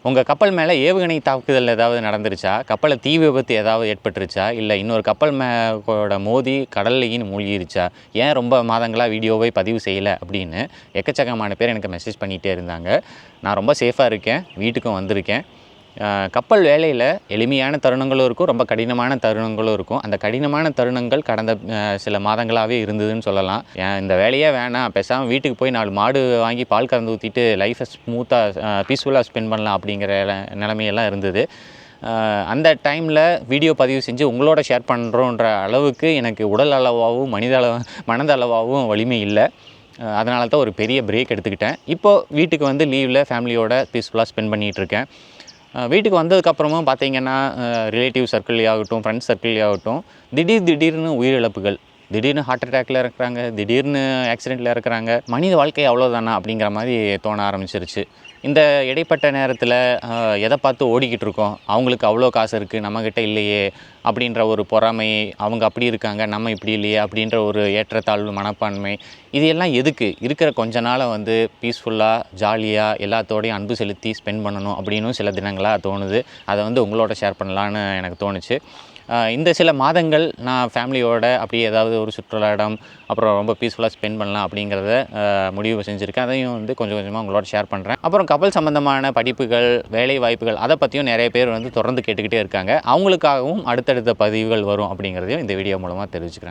உங்கள் கப்பல் மேலே ஏவுகணை தாக்குதல் ஏதாவது நடந்துருச்சா? கப்பலில் தீ விபத்து ஏதாவது ஏற்பட்டுருச்சா? இல்லை இன்னொரு கப்பல் கூட மோதி கடல்லையும் மூழ்கிருச்சா? ஏன் ரொம்ப மாதங்களாக வீடியோவை பதிவு செய்யலை அப்படின்னு எக்கச்சக்கமான பேர் எனக்கு மெசேஜ் பண்ணிகிட்டே இருந்தாங்க. நான் ரொம்ப சேஃபாக இருக்கேன், வீட்டுக்கும் வந்திருக்கேன். கப்பல் வேலையில் எளிமையான தருணங்களும் இருக்கும், ரொம்ப கடினமான தருணங்களும் இருக்கும். அந்த கடினமான தருணங்கள் கடந்த சில மாதங்களாகவே இருந்ததுன்னு சொல்லலாம். இந்த வேலையே வேணாம், பேசாமல் வீட்டுக்கு போய் 4 மாடு வாங்கி பால் கறந்து ஊற்றிட்டு லைஃப்பை ஸ்மூத்தாக பீஸ்ஃபுல்லாக ஸ்பெண்ட் பண்ணலாம் அப்படிங்கிற நிலைமையெல்லாம் இருந்தது. அந்த டைமில் வீடியோ பதிவு செஞ்சு உங்களோட ஷேர் பண்ணுறோன்ற அளவுக்கு எனக்கு உடல் அளவாகவும் மனதளவாகவும் வலிமை இல்லை. அதனால தான் ஒரு பெரிய பிரேக் எடுத்துக்கிட்டேன். இப்போது வீட்டுக்கு வந்து லீவில் ஃபேமிலியோட பீஸ்ஃபுல்லாக ஸ்பெண்ட் பண்ணிகிட்ருக்கேன். வீட்டுக்கு வந்ததுக்கப்புறமும் பார்த்திங்கன்னா ரிலேட்டிவ் சர்க்கிள்லேயே ஆகட்டும், ஃப்ரெண்ட்ஸ் சர்க்கிள்லேயே ஆகட்டும், திடீர்னு உயிரிழப்புகள், திடீர்னு ஹார்ட் அட்டாக்கில் இருக்கிறாங்க, திடீர்னு ஆக்சிடெண்ட்டில் இருக்கிறாங்க. மனித வாழ்க்கை அவ்வளோதானா அப்படிங்கிற மாதிரி தோண ஆரம்பிச்சிருச்சு. இந்த இடைப்பட்ட நேரத்தில் எதை பார்த்து ஓடிக்கிட்டு இருக்கோம், அவங்களுக்கு அவ்வளோ காசு இருக்குது, நம்மக்கிட்ட இல்லையே அப்படின்ற ஒரு பொறாமை, அவங்க அப்படி இருக்காங்க நம்ம இப்படி இல்லையே அப்படின்ற ஒரு ஏற்றத்தாழ்வு மனப்பான்மை, இது எல்லாம் எதுக்கு? இருக்கிற கொஞ்ச நாளை வந்து பீஸ்ஃபுல்லாக ஜாலியாக எல்லாத்தோடையும் அன்பு செலுத்தி ஸ்பெண்ட் பண்ணணும் அப்படின்னு சில தினங்களாக தோணுது. அதை வந்து உங்களோட ஷேர் பண்ணலான்னு எனக்கு தோணுச்சு. இந்த சில மாதங்கள் நான் ஃபேமிலியோட அப்படியே ஏதாவது ஒரு சுற்றுலா இடம், அப்புறம் ரொம்ப பீஸ்ஃபுல்லாக ஸ்பெண்ட் பண்ணலாம் அப்படிங்கிறத முடிவு செஞ்சுருக்கேன். அதையும் வந்து கொஞ்சம் கொஞ்சமாக உங்களோட ஷேர் பண்ணுறேன். அப்புறம் கப்பல் சம்மந்தமான படிப்புகள், வேலை வாய்ப்புகள், அதை பற்றியும் நிறைய பேர் வந்து தொடர்ந்து கேட்டுக்கிட்டே இருக்காங்க. அவங்களுக்காகவும் அடுத்தடுத்த பதிவுகள் வரும் அப்படிங்கிறதையும் இந்த வீடியோ மூலமாக தெரிவிச்சுக்கிறேன்.